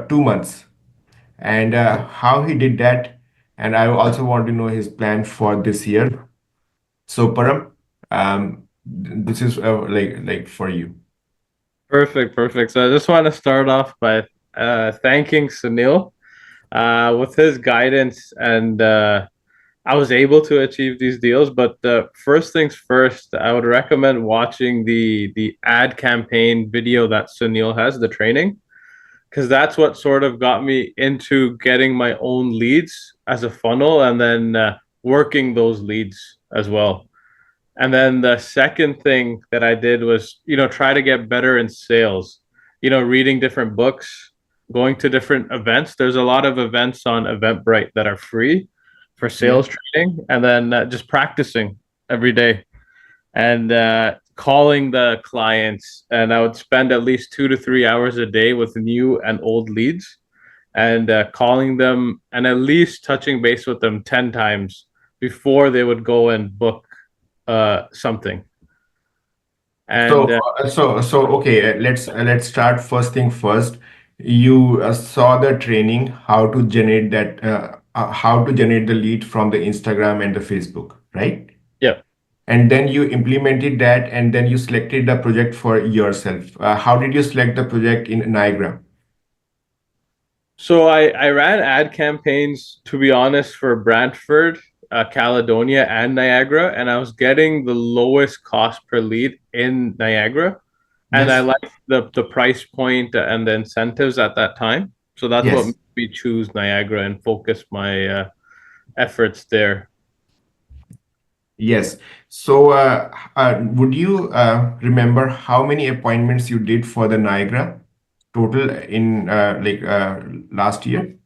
2 months, and how he did that. And I also want to know his plan for this year. So, Param, this is like for you. Perfect, perfect. So I just want to start off by thanking Sunil with his guidance, and I was able to achieve these deals. But first things first, I would recommend watching the ad campaign video that Sunil has, the training, because that's what sort of got me into getting my own leads as a funnel, and then working those leads as well. And then the second thing that I did was, try to get better in sales, reading different books, going to different events. There's a lot of events on Eventbrite that are free for Yes. sales training, and then just practicing every day and calling the clients. And I would spend at least 2 to 3 hours a day with new and old leads and calling them and at least touching base with them 10 times before they would go and book something. So, And okay. Let's start first thing first. You saw the training how to generate the lead from the Instagram and the Facebook, right? yeah, And then you implemented that, and then you selected the project for yourself. How did you select the project in Niagara? so I ran ad campaigns, to be honest, for Brantford, Caledonia, and Niagara, and I was getting the lowest cost per lead in Niagara, and I Yes. liked the price point and the incentives at that time. So that's what Yes. made me choose Niagara and focus my efforts there. Yes. So, would you remember how many appointments you did for the Niagara total in last year?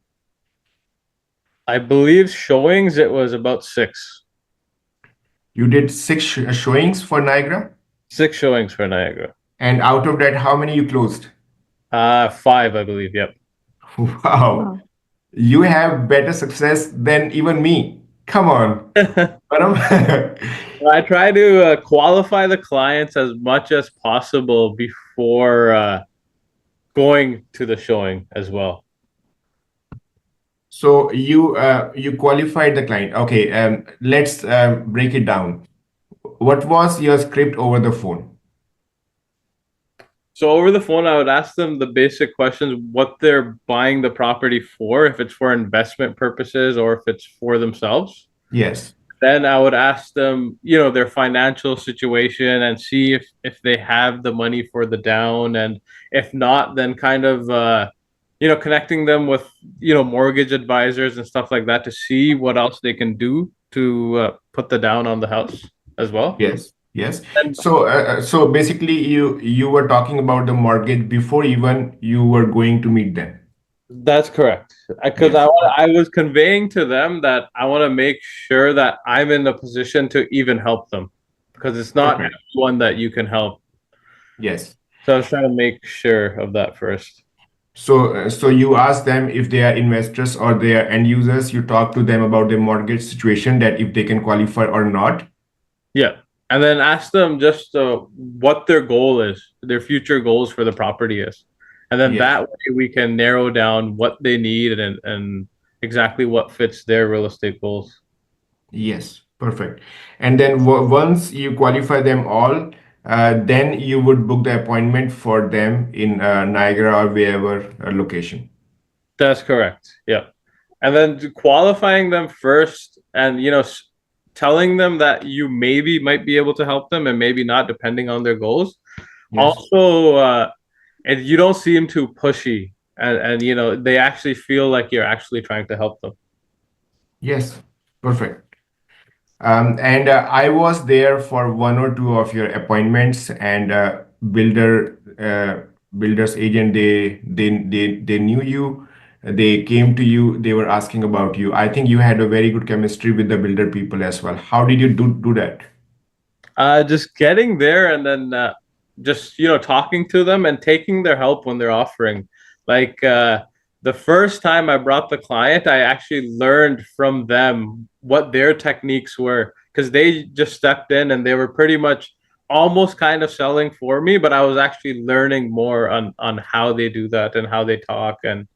I believe showings it was about six, You did six showings for Niagara, six showings for Niagara. and out of that, how many you closed? Five, I believe. Yep. Wow, you have better success than even me. Come on, Param. I try to qualify the clients as much as possible before going to the showing as well. So you qualified the client. Okay, let's break it down. What was your script over the phone? So over the phone, I would ask them the basic questions: what they're buying the property for, if it's for investment purposes or if it's for themselves. Yes. Then I would ask them, their financial situation and see if they have the money for the down, and if not, then kind of connecting them with mortgage advisors and stuff like that to see what else they can do to put the down on the house as well. Yes, yes. And So basically, you were talking about the mortgage before even you were going to meet them. that's correct. Because Yes, I was conveying to them that I want to make sure that I'm in a position to even help them because it's not perfect. everyone that you can help. Yes. So I was trying to make sure of that first. So you ask them if they are investors or they are end users. You talk to them about the mortgage situation, that if they can qualify or not. Yeah. And then ask them just what their goal is, their future goals for the property is. And then Yes, that way we can narrow down what they need and exactly what fits their real estate goals. yes, perfect. And then once you qualify them all, then you would book the appointment for them in Niagara or wherever location. That's correct. Yeah. And then qualifying them first and, telling them that you maybe might be able to help them and maybe not, depending on their goals. Yes. Also, and you don't seem too pushy and they actually feel like you're actually trying to help them. Yes, perfect. And I was there for one or two of your appointments, and builder's agent, they knew you. They came to you. They were asking about you. I think you had a very good chemistry with the builder people as well. How did you do that? Just getting there and then just talking to them and taking their help when they're offering. Like the first time I brought the client, I actually learned from them what their techniques were because they just stepped in and they were pretty much almost kind of selling for me, but I was actually learning more on how they do that and how they talk and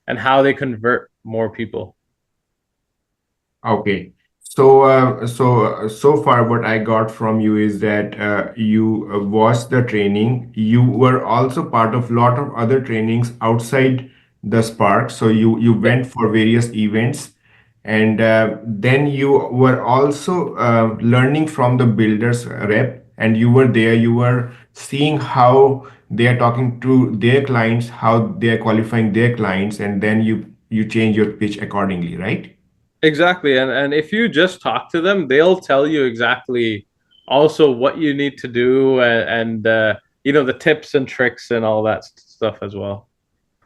and how they convert more people. Okay. So far, what I got from you is that you watched the training. You were also part of lot of other trainings outside the Spark. So you Yeah, went for various events, and then you were also learning from the builders rep, and you were there. You were seeing how they are talking to their clients, how they are qualifying their clients, and then you change your pitch accordingly, right? exactly. And if you just talk to them, they'll tell you exactly also what you need to do, and you know, the tips and tricks and all that stuff as well.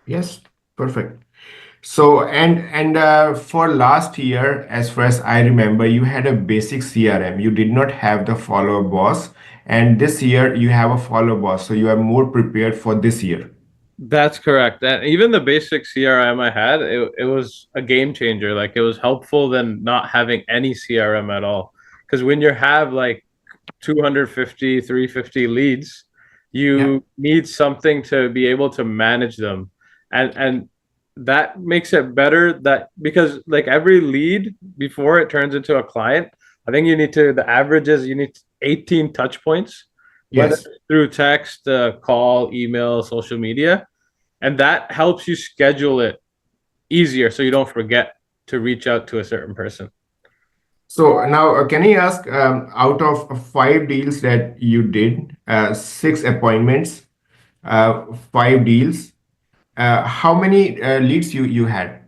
Yes, perfect. So and for last year, as far as I remember, you had a basic CRM. You did not have the follower boss, and this year you have a follower boss, so you are more prepared for this year. That's correct. And even the basic CRM I had, it was a game changer. Like it was helpful than not having any CRM at all. Because when you have like 250, 350 leads, Yeah. you need something to be able to manage them. And that makes it better that because like every lead before it turns into a client, I think you need to the average is you need 18 touch points, whether Yes. it's through text, call, email, social media, and that helps you schedule it easier so you don't forget to reach out to a certain person. So now, can I ask, out of five deals that you did, six appointments, five deals, how many leads you had?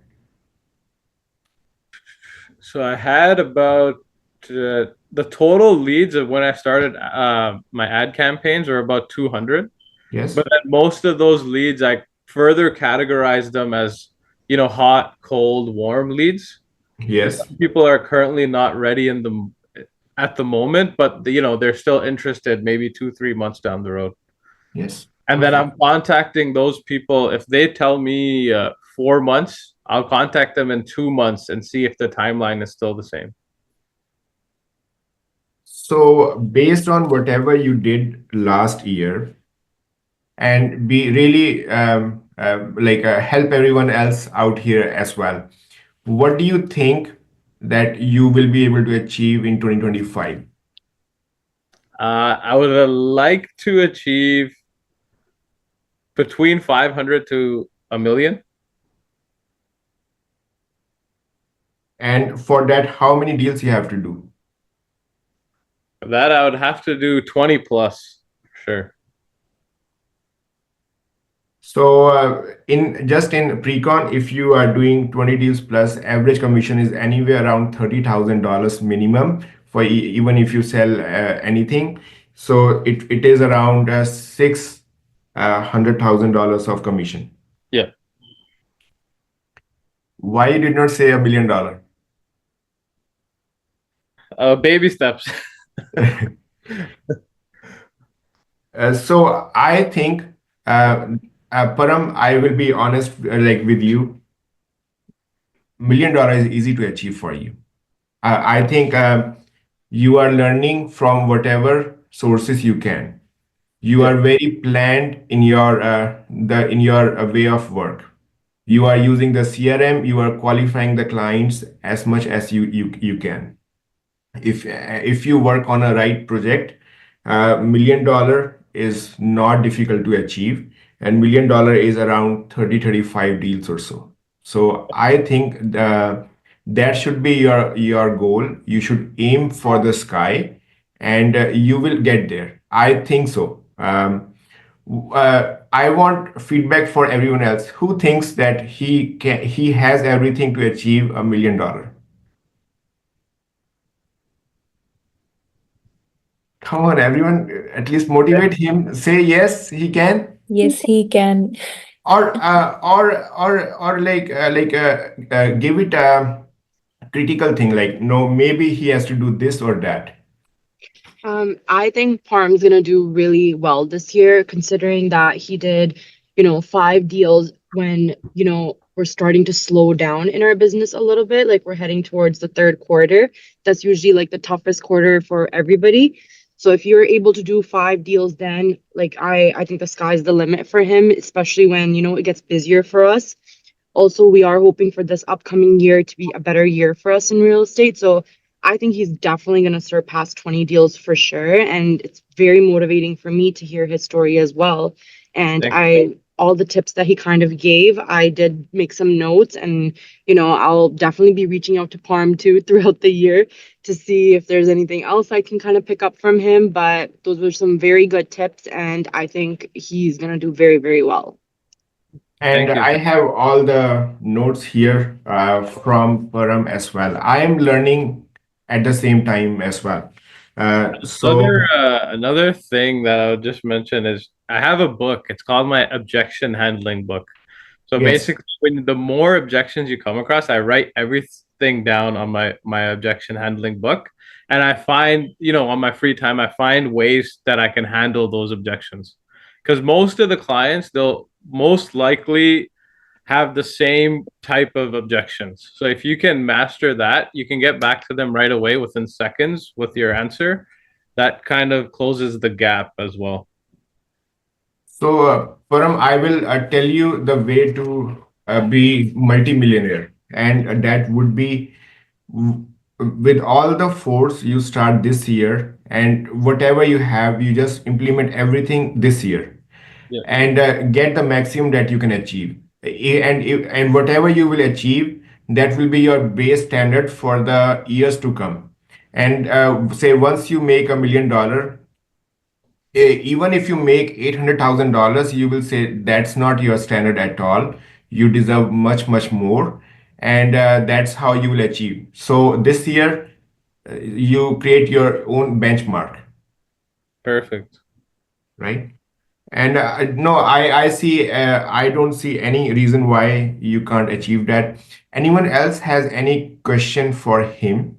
So I had about the total leads of when I started my ad campaigns were about 200, Yes. but then most of those leads I further categorized them as, you know, hot, cold, warm leads because Yes. some people are currently not ready in the at the moment, but you know, they're still interested maybe 2, 3 months down the road. Yes. And then Perfect. I'm contacting those people. If they tell me 4 months, I'll contact them in 2 months and see if the timeline is still the same. So based on whatever you did last year and be really help everyone else out here as well, what do you think that you will be able to achieve in 2025? I would like to achieve between 500 to a million. And for that, how many deals you have to do? That I would have to do 20 plus, sure. So in just in pre-con, if you are doing 20 deals plus, average commission is anywhere around $30,000 minimum for even if you sell anything. So it is around six $100,000 of commission. Yeah. Why you did not say $1 million? Baby steps. So I think, Param, I will be honest, with you, $1 million is easy to achieve for you. I think you are learning from whatever sources you can. You Yeah. are very planned in your way of work. You are using the CRM. You are qualifying the clients as much as you can. If you work on a right project, $1 million is not difficult to achieve, and $1 million is around 30-35 deals or so. So I think that should be your goal. You should aim for the sky, and you will get there. I think so. I want feedback for everyone else who thinks that he has everything to achieve $1 million. Come on, everyone, at least motivate him. Say yes, he can, Yes, he can. or give it a critical thing. Like, no, maybe he has to do this or that. I think Parm's gonna do really well this year, considering that he did, five deals when, we're starting to slow down in our business a little bit. Like we're heading towards the third quarter. That's usually like the toughest quarter for everybody. So if you're able to do five deals, then like I think the sky's the limit for him, especially when, it gets busier for us. Also, we are hoping for this upcoming year to be a better year for us in real estate. So I think he's definitely going to surpass 20 deals for sure. And it's very motivating for me to hear his story as well. And Thank all the tips that he kind of gave, I did make some notes, and I'll definitely be reaching out to Parm too throughout the year to see if there's anything else I can kind of pick up from him. But those were some very good tips, and I think he's gonna do very, very well. And thank you. I have all the notes here from Param as well. I am learning at the same time as well. So Another thing that I would just mention is I have a book. It's called my objection handling book. So yes, basically, when the more objections you come across, I write everything down on my objection handling book, and I find, on my free time, I find ways that I can handle those objections. Because most of the clients, they'll most likely have the same type of objections. So if you can master that, you can get back to them right away within seconds with your answer. That kind of closes the gap as well. so Param, I will tell you the way to be multimillionaire, and that would be w- with all the force you start this year, and whatever you have, you just implement everything this year Yeah, and get the maximum that you can achieve. And whatever you will achieve, that will be your base standard for the years to come. And say once you make $1 million, even if you make $800,000, you will say that's not your standard at all. You deserve much, much more. And that's how you will achieve. So this year, you create your own benchmark, perfect. right? And no, I don't see any reason why you can't achieve that. Anyone else has any question for him?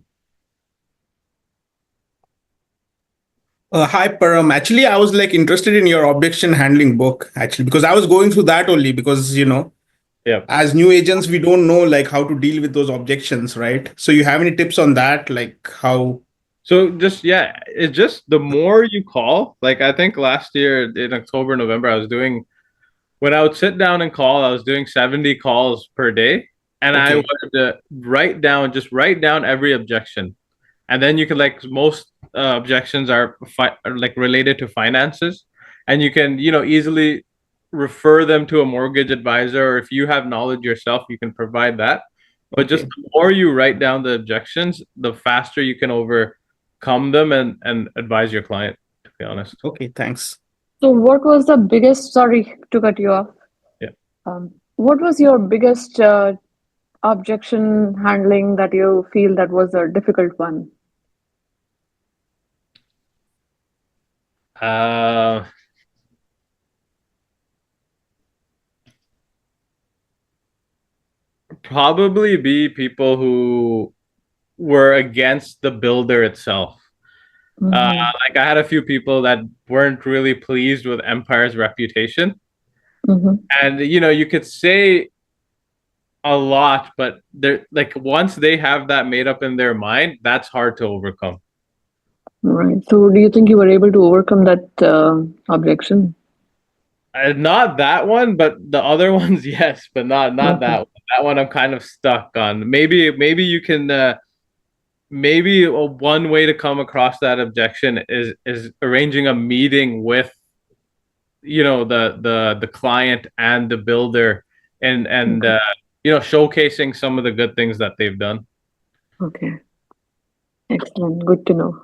Hi, Param. Actually, I was like interested in your objection handling book, actually, because I was going through that only because, Yeah. as new agents, we don't know like how to deal with those objections, right? So you have any tips on that? Like how? So just yeah, it's just the more you call, like I think last year in October, November, I was doing when I would sit down and call, I was doing 70 calls per day. And I Okay. would write down every objection. And then you can like most objections are like related to finances, and you can easily refer them to a mortgage advisor, or if you have knowledge yourself, you can provide that. But just Okay. the more you write down the objections, the faster you can overcome them and advise your client, to be honest. Okay. Thanks. So, what was the biggest, sorry to cut you off. Yeah. What was your biggest objection handling that you feel that was a difficult one? Uh, Probably be people who were against the builder itself. Mm-hmm. Like I had a few people that weren't really pleased with Empire's reputation. Mm-hmm. And you could say a lot, but they're like once they have that made up in their mind, that's hard to overcome. Right. So, do you think you were able to overcome that objection? Not that one, but the other ones, yes, but not Okay. that one. That one I'm kind of stuck on. Maybe you can maybe one way to come across that objection is arranging a meeting with the client and the builder, and Okay. showcasing some of the good things that they've done. Okay. Excellent. Good to know.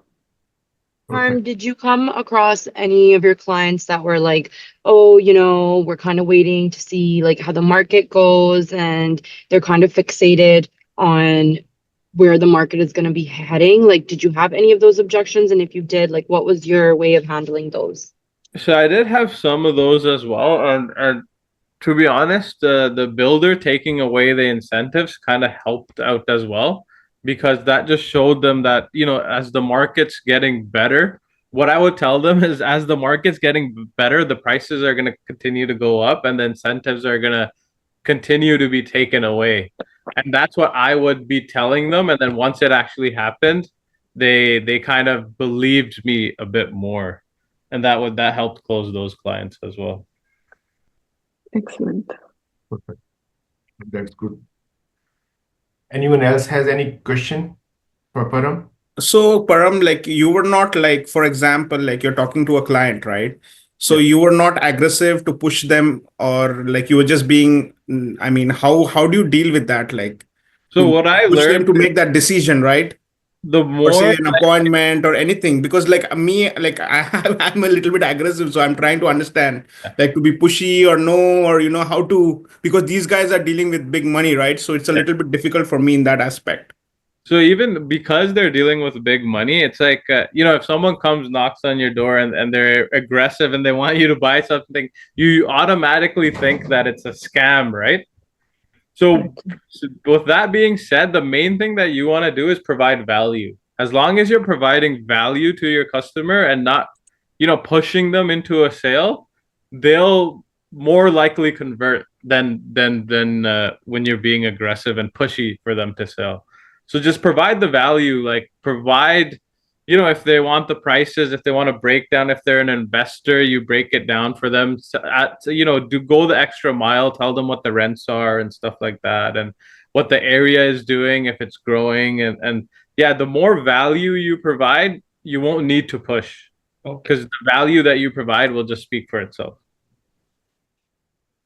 Perfect. Did you come across any of your clients that were like, oh, we're kind of waiting to see like how the market goes, and they're kind of fixated on where the market is going to be heading? Like, did you have any of those objections? And if you did, like, what was your way of handling those? So I did have some of those as well, and to be honest, the builder taking away the incentives kind of helped out as well, because that just showed them that as the market's getting better, what I would tell them is as the market's getting better, the prices are going to continue to go up, and the incentives are going to continue to be taken away. And that's what I would be telling them. And then once it actually happened, they kind of believed me a bit more. And that helped close those clients as well. Excellent. Perfect. That's good. Anyone else has any question for Param? So, Param, like you were not like, for example, like you're talking to a client, right? So Yeah. you were not aggressive to push them, or like you were just being, I mean, how do you deal with that? Like So to what I push them learned to is make that decision, right? the Or say more an appointment or anything, because like me, like I'm a little bit aggressive, so I'm trying to understand, like to be pushy or no, or how to, because these guys are dealing with big money, right? So it's a little bit difficult for me in that aspect. So even because they're dealing with big money, it's like if someone comes knocks on your door and they're aggressive and they want you to buy something, you automatically think that it's a scam, right? So, with that being said, the main thing that you want to do is provide value. As long as you're providing value to your customer and not, pushing them into a sale, they'll more likely convert than when you're being aggressive and pushy for them to sell. So just provide the value, like provide, if they want the prices, if they want to break down, if they're an investor, you break it down for them. Do go the extra mile, tell them what the rents are and stuff like that, and what the area is doing if it's growing, and yeah, the more value you provide, you won't need to push Okay. because the value that you provide will just speak for itself.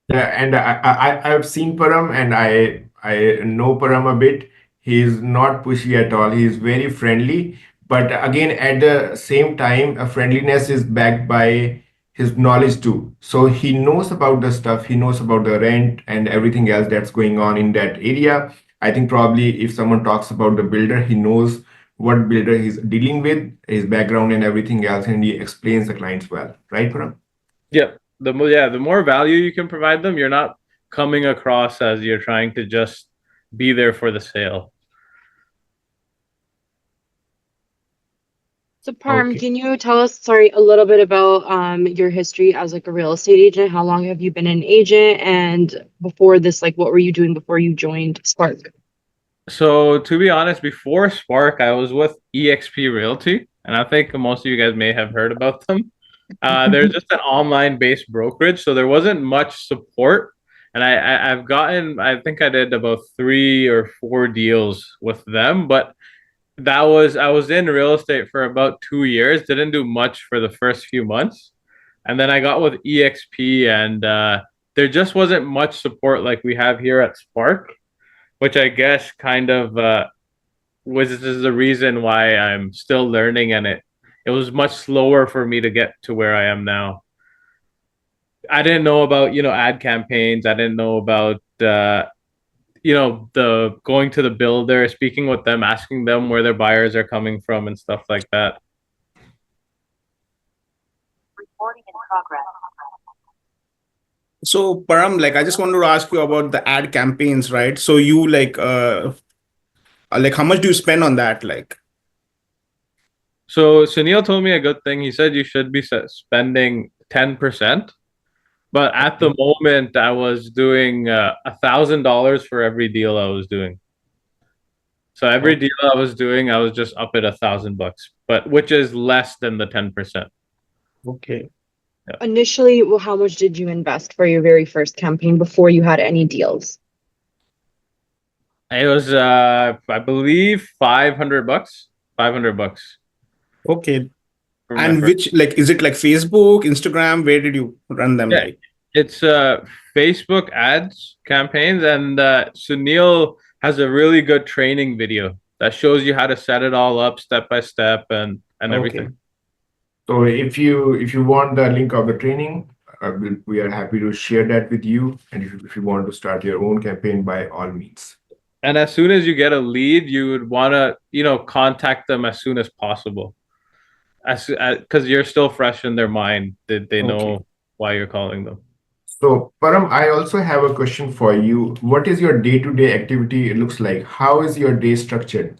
Yeah, and I've seen Param, and I know Param a bit. He's not pushy at all. He's very friendly, but again, at the same time, a friendliness is backed by his knowledge too. So he knows about the stuff. He knows about the rent and everything else that's going on in that area. I think probably if someone talks about the builder, he knows what builder he's dealing with, his background and everything else, and he explains the clients well, right, Param? Yeah, the more value you can provide them, you're not coming across as you're trying to just be there for the sale. So Parm, Okay. can you tell us, sorry, a little bit about your history as like a real estate agent? How long have you been an agent? And before this, like what were you doing before you joined Spark? So to be honest, before Spark, I was with EXP Realty, and I think most of you guys may have heard about them. They're just an online-based brokerage, so there wasn't much support. And I've gotten, I think I did about 3 or 4 deals with them, but I was in real estate for about 2 years, didn't do much for the first few months, and then I got with EXP, and there just wasn't much support like we have here at Spark, which I guess kind of was is the reason why I'm still learning, and it was much slower for me to get to where I am now. I didn't know about ad campaigns. I didn't know about the going to the builder, speaking with them, asking them where their buyers are coming from and stuff like that. Recording in progress. So, Param, like I just wanted to ask you about the ad campaigns, right? So you like how much do you spend on that? Like, So Sunil told me a good thing. He said you should be spending 10%, but at the moment I was doing $1,000 for every deal I was doing. So every deal I was doing, I was just up at $1,000, but which is less than the 10%. okay. Initially, well, how much did you invest for your very first campaign before you had any deals? It was I believe $500. $500 Okay. for my And first. which, like, is it like Facebook, Instagram? Where did you run them? Yeah, Like, it's Facebook ads campaigns, and Sunil has a really good training video that shows you how to set it all up step by step and okay. everything. So if you want the link of the training, we are happy to share that with you. And if you want to start your own campaign, by all means. And as soon as you get a lead, you would want to contact them as soon as possible, as because you're still fresh in their mind. That they Okay. know why you're calling them. So Param, I also have a question for you. What is your day-to-day activity looks like? How is your day structured?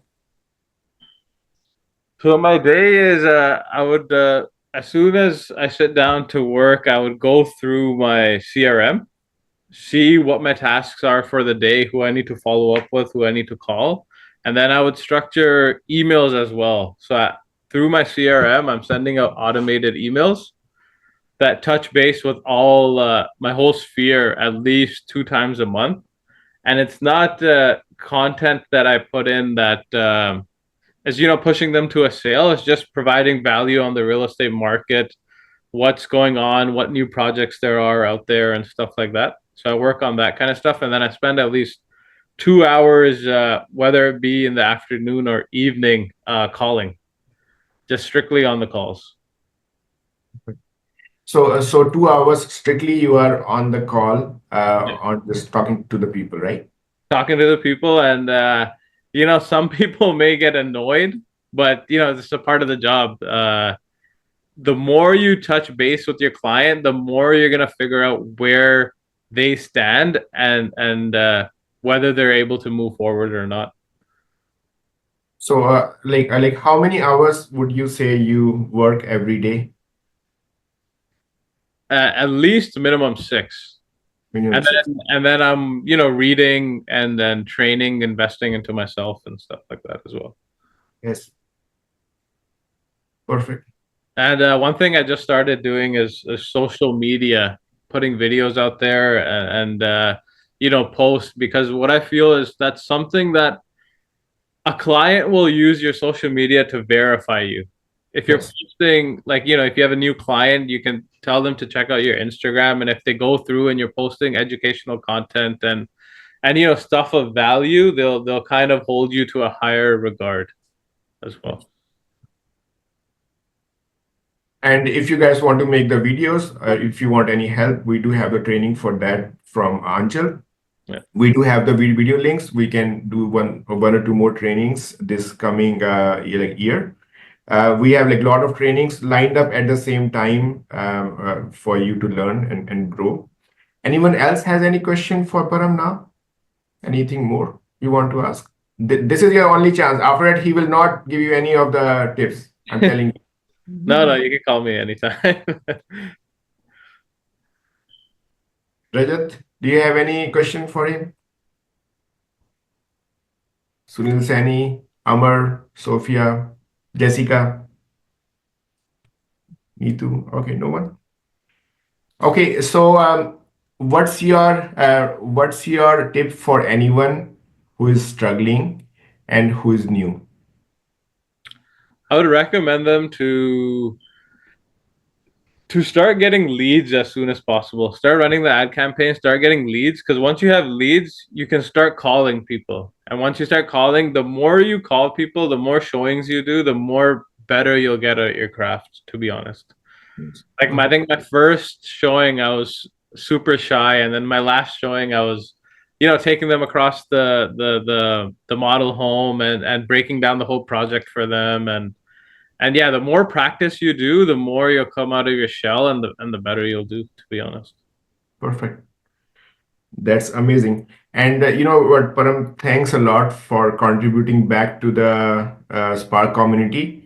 So my day is I would as soon as I sit down to work, I would go through my CRM, see what my tasks are for the day, who I need to follow up with, who I need to call, and then I would structure emails as well. So through my CRM, I'm sending out automated emails that touch base with all my whole sphere at least 2 times a month, and it's not content that I put in that is pushing them to a sale. It's just providing value on the real estate market, what's going on, what new projects there are out there, and stuff like that. So I work on that kind of stuff, and then I spend at least 2 hours, whether it be in the afternoon or evening, calling, just strictly on the calls. So 2 hours strictly you are on the call, on just talking to the people, right? Talking to the people, and some people may get annoyed, but it's a part of the job. The more you touch base with your client, the more you're gonna figure out where they stand, and whether they're able to move forward or not. So like how many hours would you say you work every day? At least minimum 6. Minimum And 6. then I'm reading and then training, investing into myself and stuff like that as well. Yes. Perfect. And one thing I just started doing is social media, putting videos out there, and post, because what I feel is that's something that a client will use your social media to verify you. If you're Yes. posting, like, if you have a new client, you can tell them to check out your Instagram, and if they go through and you're posting educational content and stuff of value, they'll kind of hold you to a higher regard as well. And if you guys want to make the videos, if you want any help, we do have the training for that from Anchal. Yeah. We do have the video links. We can do one or two more trainings this coming year. We have like a lot of trainings lined up at the same time for you to learn and grow. Anyone else has any question for Param now? Anything more you want to ask? This is your only chance. After that, he will not give you any of the tips. I'm telling you. No, you can call me anytime. Rajat, do you have any question for him? Sunil Sani, Amar, Sophia, Jessica, Neetu. Okay, no one. Okay, so what's your tip for anyone who is struggling and who is new? I would recommend them to start getting leads as soon as possible. Start running the ad campaign, start getting leads, because once you have leads, you can start calling people. And once you start calling, the more you call people, the more showings you do, the more better you'll get at your craft, to be honest. Like I think my first showing, I was super shy, and then my last showing, I was, taking them across the model home and breaking down the whole project for them, and yeah, the more practice you do, the more you'll come out of your shell, and the better you'll do, to be honest. Perfect. That's amazing. And you know what, Param, thanks a lot for contributing back to the Spark community.